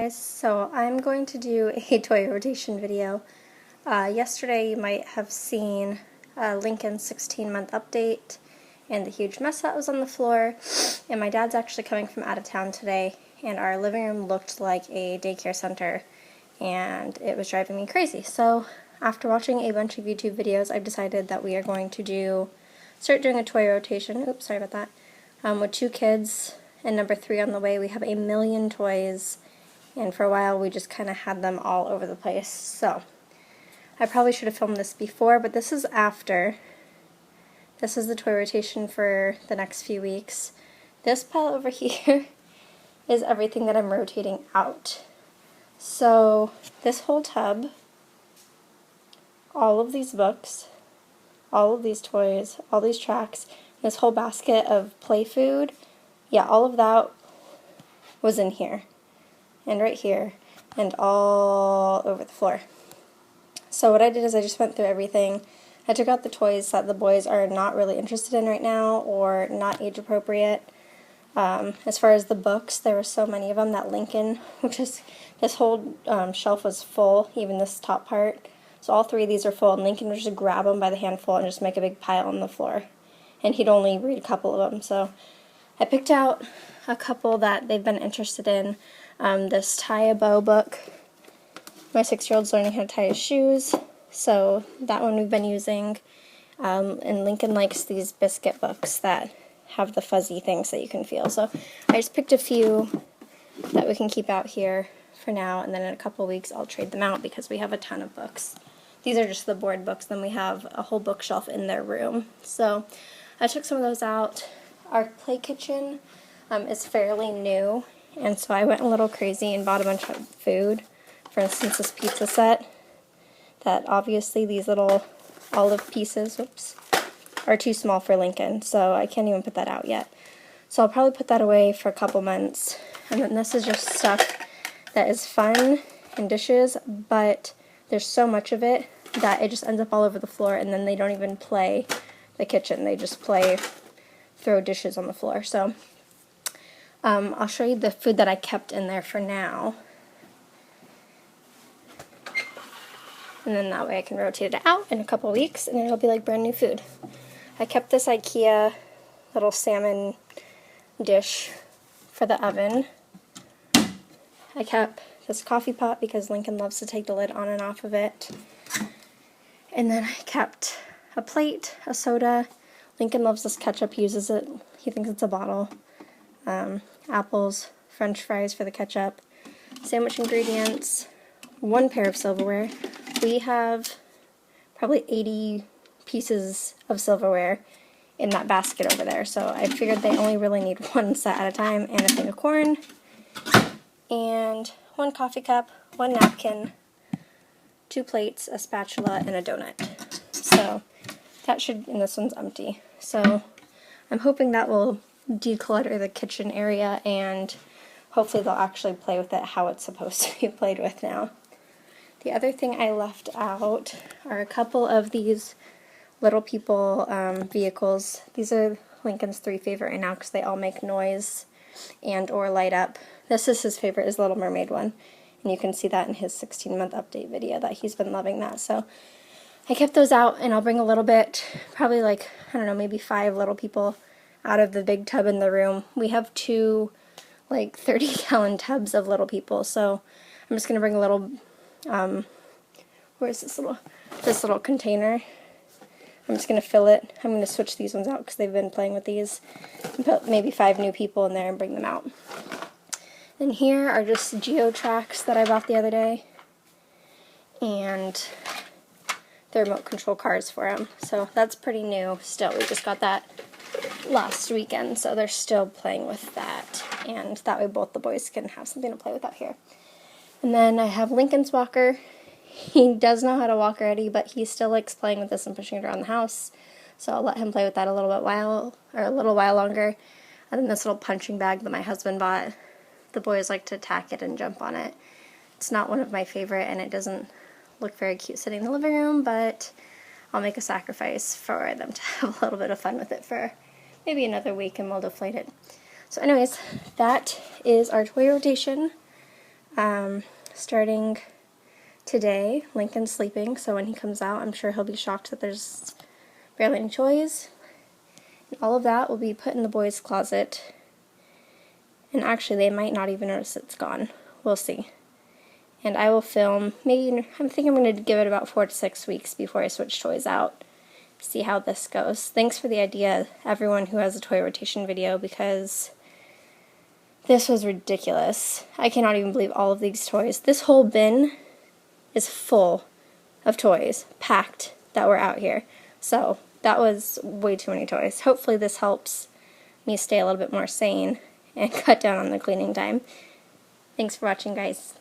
Guys, so I'm going to do a toy rotation video. Yesterday you might have seen Lincoln's 16-month update and the huge mess that was on the floor, and my dad's actually coming from out of town today, and our living room looked like a daycare center, and it was driving me crazy. So after watching a bunch of YouTube videos, I've decided that we are going to start doing a toy rotation. Oops, sorry about that. With 2 kids and number 3 on the way. We have a million toys, and for a while we just kind of had them all over the place. So I probably should have filmed this before, but this is after. This is the toy rotation for the next few weeks. This pile over here is everything that I'm rotating out. So this whole tub, all of these books, all of these toys, all these tracks, this whole basket of play food, yeah, all of that was in here, and right here, and all over the floor. So what I did is I just went through everything. I took out the toys that the boys are not really interested in right now or not age appropriate. As far as the books, there were so many of them that Lincoln, this whole shelf was full, even this top part. So all 3 of these are full, and Lincoln would just grab them by the handful and just make a big pile on the floor. And he'd only read a couple of them. So I picked out a couple that they've been interested in. This Tie a Bow book. My 6-year-old's learning how to tie his shoes, so that one we've been using. And Lincoln likes these biscuit books that have the fuzzy things that you can feel. So I just picked a few that we can keep out here for now, and then in a couple weeks I'll trade them out because we have a ton of books. These are just the board books, then we have a whole bookshelf in their room. So I took some of those out. Our play kitchen is fairly new, and so I went a little crazy and bought a bunch of food. For instance, this pizza set, that obviously these little olive pieces, whoops, are too small for Lincoln, so I can't even put that out yet. So I'll probably put that away for a couple months. And then this is just stuff that is fun and dishes, but there's so much of it that it just ends up all over the floor, and then they don't even play the kitchen. They just throw dishes on the floor. So I'll show you the food that I kept in there for now. And then that way I can rotate it out in a couple weeks and it'll be like brand new food. I kept this IKEA little salmon dish for the oven. I kept this coffee pot because Lincoln loves to take the lid on and off of it. And then I kept a plate, a soda. Lincoln loves this ketchup, he uses it, he thinks it's a bottle. Apples, French fries for the ketchup, sandwich ingredients, 1 pair of silverware. We have probably 80 pieces of silverware in that basket over there, so I figured they only really need 1 set at a time, and a thing of corn, and 1 coffee cup, 1 napkin, 2 plates, a spatula, and a donut. So that should, and this one's empty. So I'm hoping that will declutter the kitchen area, and hopefully they'll actually play with it how it's supposed to be played with now. The other thing I left out are a couple of these little people vehicles. These are Lincoln's 3 favorite right now because they all make noise and or light up. This is his favorite, his Little Mermaid one. And you can see that in his 16-month update video that he's been loving that. So I kept those out, and I'll bring a little bit, probably like, I don't know, maybe 5 little people out of the big tub in the room. We have 2 like 30-gallon tubs of little people, so I'm just going to bring a little, where's this little container? I'm just going to fill it. I'm going to switch these ones out because they've been playing with these, and put maybe 5 new people in there and bring them out. And here are just Geo tracks that I bought the other day, and the remote control cars for them. So that's pretty new still. We just got that last weekend, so they're still playing with that, and that way both the boys can have something to play with out here. And then I have Lincoln's walker. He does know how to walk already, but he still likes playing with this and pushing it around the house, so I'll let him play with that a little while longer. And then this little punching bag that my husband bought, the boys like to attack it and jump on it. It's not one of my favorite, and it doesn't look very cute sitting in the living room, but I'll make a sacrifice for them to have a little bit of fun with it for maybe another week, and we'll deflate it. So anyways, that is our toy rotation. Starting today, Lincoln's sleeping, so when he comes out, I'm sure he'll be shocked that there's barely any toys. And all of that will be put in the boys' closet. And actually, they might not even notice it's gone. We'll see. And I will film, maybe, I think I'm going to give it about 4 to 6 weeks before I switch toys out. See how this goes. Thanks for the idea, everyone who has a toy rotation video, because this was ridiculous. I cannot even believe all of these toys. This whole bin is full of toys, packed, that were out here. So that was way too many toys. Hopefully this helps me stay a little bit more sane and cut down on the cleaning time. Thanks for watching, guys.